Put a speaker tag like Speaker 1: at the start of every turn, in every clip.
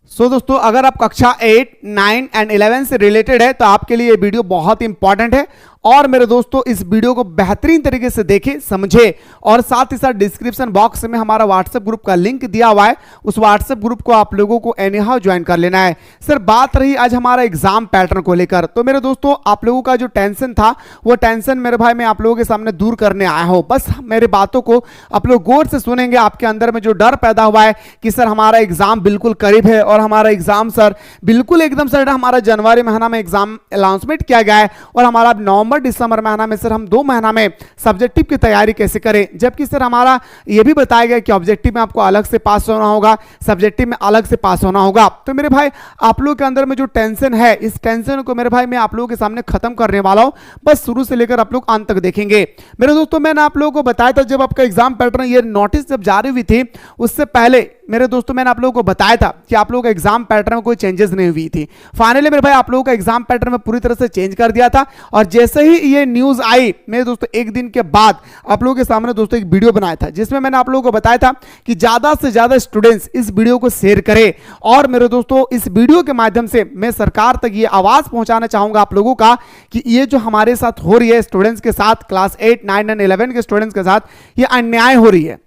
Speaker 1: दोस्तों अगर आप कक्षा 8, 9 एंड 11 से रिलेटेड है तो आपके लिए ये वीडियो बहुत इंपॉर्टेंट है। और मेरे दोस्तों इस वीडियो को बेहतरीन तरीके से देखें, समझे, और साथ ही साथ डिस्क्रिप्शन बॉक्स में हमारा व्हाट्सएप ग्रुप का लिंक दिया हुआ है, उस व्हाट्सएप ग्रुप को आप लोगों को एनी हाउ ज्वाइन कर लेना है। सर बात रही आज हमारा एग्जाम पैटर्न को लेकर, तो मेरे दोस्तों आप लोगों का जो टेंशन था वो टेंशन मेरे भाई मैं आप लोगों के सामने दूर करने आया हूं। बस मेरे बातों को आप लोग गौर से सुनेंगे। आपके अंदर में जो डर पैदा हुआ है कि सर हमारा एग्जाम बिल्कुल करीब है और हमारा एग्जाम सर बिल्कुल एकदम सर हमारा जनवरी महीना में एग्जाम अनाउंसमेंट किया गया है और हमारा नवंबर दिसंबर महीना में सर हम 2 महीना में सब्जेक्टिव की तैयारी कैसे करें, जबकि सर हमारा यह भी बताया गया कि ऑब्जेक्टिव में आपको अलग से पास होना होगा, सब्जेक्टिव में अलग से पास होना होगा। तो मेरे भाई आप लोगों के अंदर में जो टेंशन है, इस टेंशन को मेरे भाई मैं आप लोगों के सामने खत्म करने वाला हूं। बस शुरू से लेकर आप लोग अंत तक देखेंगे। मेरे दोस्तों मैंने आप लोगों को बताया था जब आपका एग्जाम पैटर्न ये नोटिस जब जारी हुई थी उससे पहले मेरे दोस्तों मैंने आप लोगों को बताया था कि आप लोगों का एग्जाम पैटर्न में कोई चेंजेस नहीं हुई थी। फाइनली मेरे भाई आप लोगों का एग्जाम पैटर्न में पूरी तरह से चेंज कर दिया था और जैसे ही ये न्यूज आई मेरे दोस्तों एक दिन के बाद आप लोगों के सामने दोस्तों एक वीडियो बनाया था जिसमें मैंने आप लोगों को बताया था कि ज्यादा से ज्यादा स्टूडेंट्स इस वीडियो को शेयर करें। और मेरे दोस्तों इस वीडियो के माध्यम से मैं सरकार तक ये आवाज पहुंचाना चाहूंगा आप लोगों का कि ये जो हमारे साथ हो रही है स्टूडेंट्स के साथ, क्लास 8, 9 एंड 11 के स्टूडेंट्स के साथ ये अन्याय हो रही है।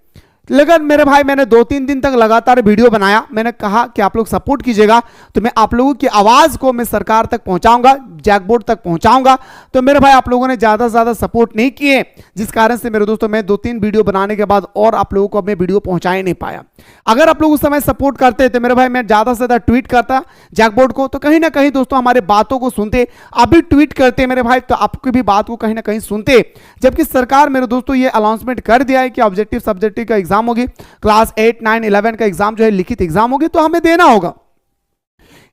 Speaker 1: लेकिन मेरे भाई मैंने 2-3 दिन तक लगातार वीडियो बनाया, मैंने कहा कि आप लोग सपोर्ट कीजिएगा तो मैं आप लोगों की आवाज को मैं सरकार तक पहुंचाऊंगा, जैकबोर्ड तक पहुंचाऊंगा। तो मेरे भाई आप लोगों ने ज्यादा से ज्यादा सपोर्ट नहीं किए, जिस कारण से मेरे दोस्तों मैं 2-3 वीडियो बनाने के बाद और आप लोगों को मैं वीडियो पहुंचा ही नहीं पाया। अगर आप लोग उस समय सपोर्ट करते तो मेरे भाई मैं ज्यादा से ज्यादा ट्वीट करता जैकबोर्ड को, तो कहीं ना कहीं दोस्तों हमारे बातों को सुनते। अभी ट्वीट करते मेरे भाई तो आपकी भी बात को कहीं ना कहीं सुनते। जबकि सरकार मेरे दोस्तों ये अनाउंसमेंट कर दिया है कि ऑब्जेक्टिव सब्जेक्टिव का एग्जाम होगी, क्लास 8, 9, 11 का एग्जाम जो है लिखित एग्जाम होगी, तो हमें देना होगा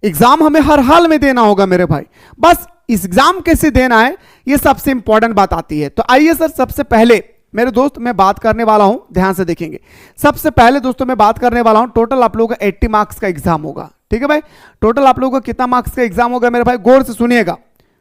Speaker 1: एग्जाम, हमें हर हाल में देना होगा मेरे भाई। बस इस एग्जाम कैसे देना है ये सबसे इंपॉर्टेंट बात आती है। तो आइए सर सबसे पहले मेरे दोस्त मैं बात करने वाला हूं, ध्यान से देखेंगे। सबसे पहले दोस्तों मैं बात करने वाला हूं टोटल आप लोगों का 80 मार्क्स का एग्जाम होगा। ठीक है भाई, टोटल आप लोगों का कितना मार्क्स का एग्जाम होगा मेरे भाई, गौर से सुनिएगा।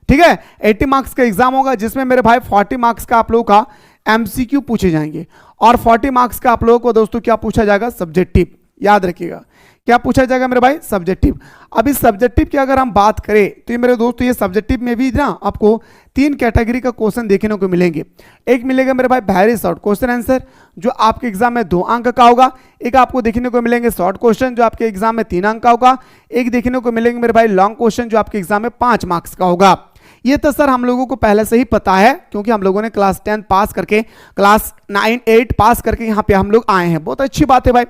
Speaker 1: ठीक है, 80 मार्क्स का एग्जाम होगा जिसमें मेरे भाई 40 मार्क्स का आप लोगों का एमसीक्यू पूछे जाएंगे और 40 मार्क्स का आप लोगों को दोस्तों क्या पूछा जाएगा, सब्जेक्टिव। याद रखिएगा क्या पूछा जाएगा मेरे भाई, सब्जेक्टिव। अब इस सब्जेक्टिव की अगर हम बात करें तो ये मेरे दोस्तों ये सब्जेक्टिव में भी ना आपको 3 कैटेगरी का क्वेश्चन देखने को मिलेंगे। एक मिलेगा मेरे भाई वेरी शॉर्ट क्वेश्चन आंसर जो आपके एग्जाम में 2 अंक का होगा। एक आपको देखने को मिलेंगे शॉर्ट क्वेश्चन जो आपके एग्जाम में 3 अंक का होगा। एक देखने को मिलेंगे मेरे भाई लॉन्ग क्वेश्चन जो आपके एग्जाम में 5 मार्क्स का होगा। ये तो सर हम लोगों को पहले से ही पता है क्योंकि हम लोगों ने क्लास 10 पास करके, क्लास 9, 8 पास करके यहाँ पे हम लोग आए हैं। बहुत अच्छी बात है भाई।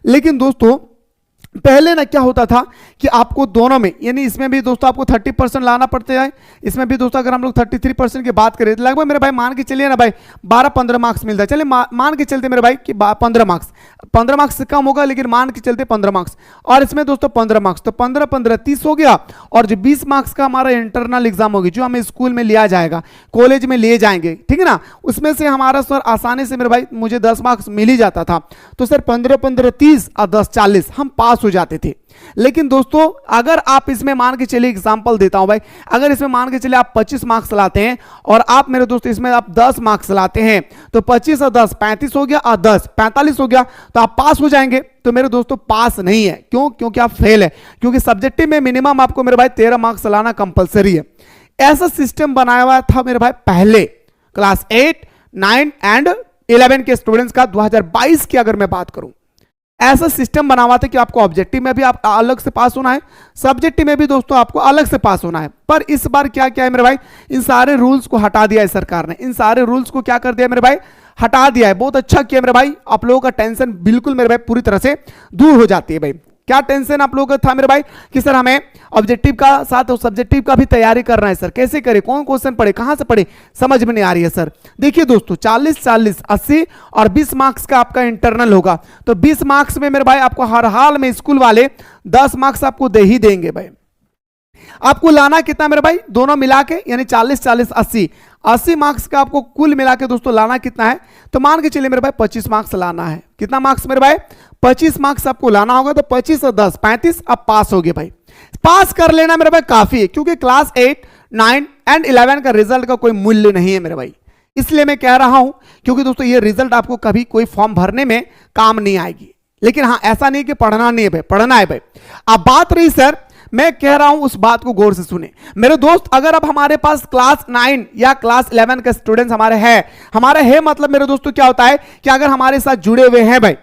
Speaker 1: लेकिन दोस्तों पहले ना क्या होता था कि आपको दोनों में, यानी इसमें भी दोस्तों आपको 30% लाना पड़ता है, इसमें भी दोस्तों अगर हम लोग 33% की बात करें तो लगभग मेरे भाई मान के चलिए ना भाई 12-15 मार्क्स मिलता है। चलिए मान के चलते मेरे भाई कि 15 मार्क्स से कम होगा, लेकिन मान के चलते 15 मार्क्स और इसमें दोस्तों 15 मार्क्स, तो 15-15 30 हो गया। और जो 20 मार्क्स का हमारा इंटरनल एग्जाम होगी जो हमें स्कूल में लिया जाएगा, कॉलेज में लिए जाएंगे, ठीक है ना, उसमें से हमारा सर आसानी से मेरे भाई मुझे 10 मार्क्स मिल ही जाता था। तो सर 15-15 30 और 10 40 हम पास हो जाते थे। लेकिन दोस्तों अगर आप इसमें मान के चलिए, एग्जांपल देता हूं भाई, अगर इसमें मान के चलिए आप 25 मार्क्स लाते हैं और आप मेरे दोस्तों इसमें आप 10 मार्क्स लाते हैं, तो 25 और 10 35 हो गया और 10 45 हो गया, तो आप पास हो जाएंगे। तो मेरे दोस्तों पास नहीं है, क्यों? क्योंकि आप फेल है, क्योंकि सब्जेक्टिव में मिनिमम आपको मेरे भाई 13 मार्क्स लाना कंपलसरी है। ऐसा सिस्टम बनाया हुआ था मेरे भाई पहले क्लास 8, 9 एंड 11 के स्टूडेंट्स का। 2022 की अगर मैं बात करूं, ऐसा सिस्टम बना हुआ था कि आपको ऑब्जेक्टिव में भी आप अलग से पास होना है, सब्जेक्टिव में भी दोस्तों आपको अलग से पास होना है। पर इस बार क्या क्या है मेरे भाई, इन सारे रूल्स को हटा दिया है सरकार ने। इन सारे रूल्स को क्या कर दिया मेरे भाई, हटा दिया है। बहुत अच्छा किया मेरे भाई, आप लोगों का टेंशन बिल्कुल मेरे भाई पूरी तरह से दूर हो जाती है भाई। क्या टेंशन आप लोगों का था मेरे भाई कि सर हमें ऑब्जेक्टिव का साथ सब्जेक्टिव का भी तैयारी करना है सर, कैसे करें, कौन क्वेश्चन पढ़े, कहां से पढ़े, समझ में नहीं आ रही है सर। देखिए दोस्तों 40-40 80 और 20 मार्क्स का आपका इंटरनल होगा, तो 20 मार्क्स में मेरे भाई आपको हर हाल में स्कूल वाले 10 मार्क्स आपको दे ही देंगे भाई। आपको लाना कितना मेरे भाई, दोनों मिला के, यानी 40-40 80 मार्क्स का आपको कुल मिला के दोस्तों लाना कितना है, तो मान के चलिए मेरे भाई 25 मार्क्स लाना है। कितना मार्क्स मेरे भाई, 25 मार्क्स आपको लाना होगा। तो 25 और 10 35, अब पास हो गए भाई। पास कर लेना मेरे भाई काफी है, क्योंकि क्लास 8, 9 एंड 11 का रिजल्ट का कोई मूल्य नहीं है मेरे भाई। इसलिए मैं कह रहा हूं क्योंकि दोस्तों ये रिजल्ट आपको कभी कोई फॉर्म भरने में काम नहीं आएगी। लेकिन हाँ ऐसा नहीं कि पढ़ना नहीं है भाई, पढ़ना है भाई। अब बात रही सर, मैं कह रहा हूं उस बात को गौर से सुने मेरे दोस्त। अगर अब हमारे पास क्लास 9 या क्लास 11 के स्टूडेंट्स हमारे है मतलब मेरे दोस्तों क्या होता है कि अगर हमारे साथ जुड़े हुए हैं भाई,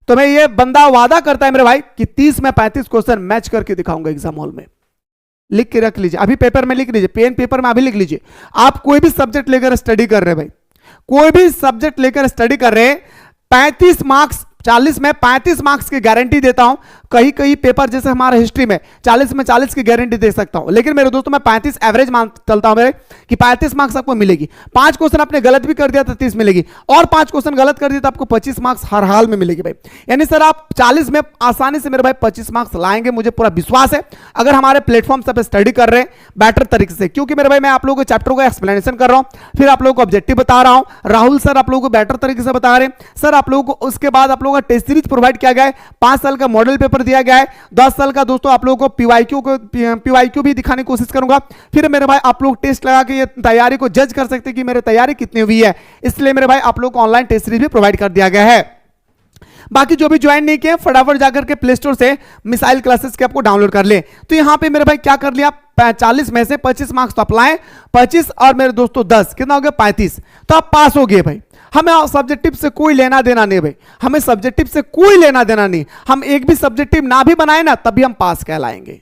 Speaker 1: तो मैं ये बंदा वादा करता है मेरे भाई कि 30 में 35 क्वेश्चन मैच करके दिखाऊंगा एग्जाम हॉल में। लिख के रख लीजिए, अभी पेपर में लिख लीजिए, पेन पेपर में अभी लिख लीजिए। आप कोई भी सब्जेक्ट लेकर स्टडी कर रहे भाई, कोई भी सब्जेक्ट लेकर स्टडी कर रहे, 35 मार्क्स 40 में 35 मार्क्स की गारंटी देता हूं। कहीं कहीं पेपर जैसे हमारा हिस्ट्री में 40 में 40 की गारंटी दे सकता हूं, लेकिन मेरे दोस्तों मैं 35 एवरेज मान चलता हूं मेरे कि 35 मार्क्स आपको मिलेगी। 5 क्वेश्चन आपने गलत भी कर दिया तो 30 मिलेगी, और 5 क्वेश्चन गलत कर दिया तो आपको 25 मार्क्स हर हाल में मिलेगी भाई। यानी सर आप 40 में आसानी से मेरे भाई 25 मार्क्स लाएंगे, मुझे पूरा विश्वास है अगर हमारे प्लेटफॉर्म पर स्टडी कर रहे हैं बेटर तरीके से। क्योंकि मेरे भाई मैं आप लोगों को चैप्टर को एक्सप्लेनेशन कर रहा हूं, फिर आप लोगों को ऑब्जेक्टिव बता रहा हूं। राहुल सर आप लोगों को बेटर तरीके से बता रहे हैं सर। आप लोगों को उसके बाद आप लोगों का टेस्ट सीरीज प्रोवाइड किया गया है, 5 साल का मॉडल पेपर दिया गया है, 10 साल का दोस्तों आप लोगों को पीवाईक्यू भी दिखाने की कोशिश करूंगा। फिर मेरे भाई आप लोग टेस्ट लगा के ये तैयारी को जज कर सकते हैं कि मेरी तैयारी कितनी हुई है, इसलिए मेरे भाई आप लोग को ऑनलाइन टेस्ट सीरीज भी प्रोवाइड कर दिया गया है। बाकी जो भी ज्वाइन नहीं किए फटाफट जाकर के प्ले स्टोर से मिसाइल क्लासेस के आपको डाउनलोड कर ले। तो यहां पे मेरे भाई क्या कर लिया, 40 में से 25 मार्क्स तो अप्लाई, 25 और मेरे दोस्तों 10 कितना हो गया 35, तो आप पास हो गए भाई। हमें सब्जेक्टिव से कोई लेना देना नहीं भाई, हमें सब्जेक्टिव से कोई लेना देना नहीं। हम एक भी सब्जेक्टिव ना भी बनाए ना तभी हम पास कहलाएंगे,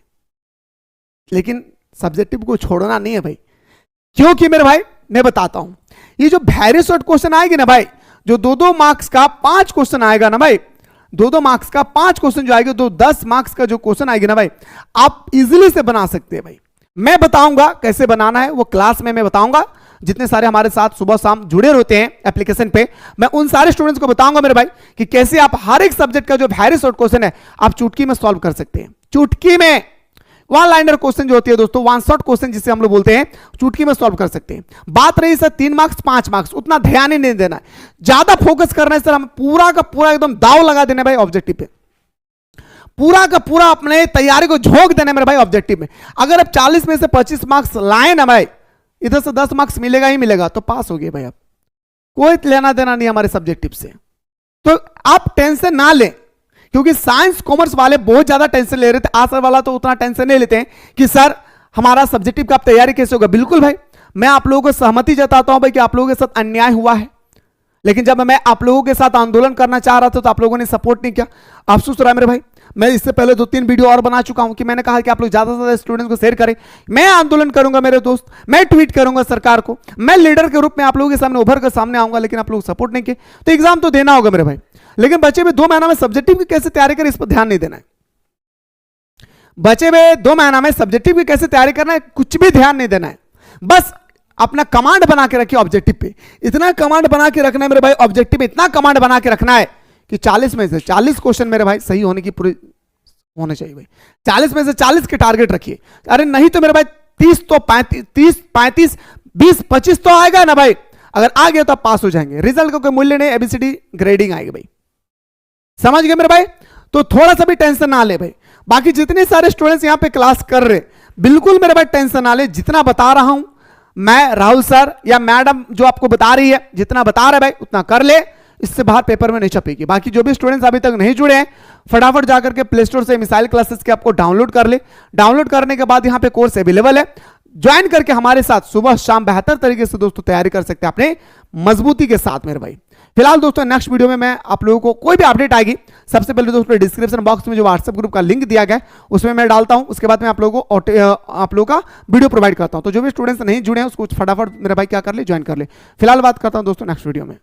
Speaker 1: लेकिन सब्जेक्टिव को छोड़ना नहीं है भाई। क्योंकि मेरे भाई मैं बताता हूं, ये जो वेरी शॉर्ट क्वेश्चन आएगी ना भाई, जो 2-2 मार्क्स का 5 क्वेश्चन आएगा ना भाई, 2-2 मार्क्स का 5 क्वेश्चन जो आएगा, 10 मार्क्स का जो क्वेश्चन आएगी ना भाई, आप इजीली से बना सकते हैं भाई। मैं बताऊंगा कैसे बनाना है, वो क्लास में मैं बताऊंगा। जितने सारे हमारे साथ सुबह शाम जुड़े रहते हैं एप्लीकेशन पे, मैं उन सारे स्टूडेंट्स को बताऊंगा मेरे भाई कि कैसे आप हर एक सब्जेक्ट का जो वेरी शॉर्ट क्वेश्चन है आप चुटकी में सॉल्व कर सकते हैं। चुटकी में वन लाइनर क्वेश्चन जो होती है दोस्तों, वन शॉट क्वेश्चन जिसे हम लोग बोलते हैं, चुटकी में सॉल्व कर सकते हैं। बात रही सर 3 मार्क्स 5 मार्क्स, उतना ध्यान ही नहीं देना है, ज्यादा फोकस करना है सर। हम पूरा का पूरा एकदम दाव लगा देना भाई ऑब्जेक्टिव पे, पूरा का पूरा अपने तैयारी को झोंक देना मेरे भाई ऑब्जेक्टिव में। अगर आप 40 में से 25 मार्क्स लाए ना भाई, इधर से 10 मार्क्स मिलेगा ही मिलेगा, तो पास हो गए भाई। आप कोई लेना देना नहीं हमारे सब्जेक्टिव से, तो आप टेंशन ना लें। क्योंकि साइंस कॉमर्स वाले बहुत ज्यादा टेंशन ले रहे थे, आर्ट्स वाला तो उतना टेंशन नहीं लेते हैं कि सर हमारा सब्जेक्टिव का तैयारी कैसे होगा। बिल्कुल भाई, मैं आप लोगों को सहमति जताता हूं भाई कि आप लोगों के साथ अन्याय हुआ है, लेकिन जब मैं आप लोगों के साथ आंदोलन करना चाह रहा था तो आप लोगों ने सपोर्ट नहीं किया, अफसोस रहा मेरे भाई। मैं इससे पहले 2-3 वीडियो और बना चुका हूं कि मैंने कहा कि आप लोग ज्यादा से ज्यादा स्टूडेंट्स को शेयर करें। मैं आंदोलन करूंगा मेरे दोस्त, मैं ट्वीट करूंगा सरकार को, मैं लीडर के रूप में आप लोगों के सामने उभर कर सामने आऊंगा, लेकिन आप लोग सपोर्ट नहीं किए। तो एग्जाम तो देना होगा मेरे भाई, लेकिन बचे में 2 महीना में सब्जेक्टिव की कैसे तैयारी करें इस पर ध्यान नहीं देना है। बचे में 2 महीना में सब्जेक्टिव की कैसे तैयारी करना है कुछ भी ध्यान नहीं देना है। बस अपना कमांड बना के रखिए ऑब्जेक्टिव पे, इतना कमांड बना के रखना है मेरे भाई ऑब्जेक्टिव में, इतना कमांड बना के रखना है कि 40 में से 40 क्वेश्चन मेरे भाई सही होने की पूरी होने चाहिए भाई। 40 में से 40 के टारगेट रखिए। अरे नहीं तो मेरे भाई 30 तो 30 35 20 25 तो आएगा ना भाई। अगर आ गया तो आप पास हो जाएंगे, रिजल्ट का कोई मूल्य नहीं, एबीसीडी ग्रेडिंग आएगी भाई। समझ गए मेरे भाई? तो थोड़ा सा भी टेंशन ना ले भाई। बाकी जितने सारे स्टूडेंट्स यहां पे क्लास कर रहे, बिल्कुल मेरे भाई टेंशन ना ले। जितना बता रहा हूं मैं, राहुल सर या मैडम जो आपको बता रही है, जितना बता रहे भाई उतना कर ले, इससे बाहर पेपर में नहीं छपेगी। बाकी जो भी स्टूडेंट्स अभी तक नहीं जुड़े हैं, फटाफट जाकर के प्ले स्टोर से मिसाइल क्लासेस के आपको डाउनलोड कर ले। डाउनलोड करने के बाद यहां पे कोर्स अवेलेबल है, ज्वाइन करके हमारे साथ सुबह शाम बेहतर तरीके से दोस्तों तैयारी कर सकते हैं अपने मजबूती के साथ मेरे भाई। फिलहाल दोस्तों नेक्स्ट वीडियो में मैं आप लोगों को कोई भी अपडेट आएगी, सबसे पहले दोस्तों डिस्क्रिप्शन बॉक्स में जो व्हाट्सएप ग्रुप का लिंक दिया गया है उसमें मैं डालता हूं। उसके बाद मैं आप लोगों को आप लोगों का वीडियो प्रोवाइड करता हूं। तो जो भी स्टूडेंट्स नहीं जुड़े हैं उसको फटाफट मेरे भाई क्या कर ले, ज्वाइन कर ले। फिलहाल बात करता हूं दोस्तों नेक्स्ट वीडियो में।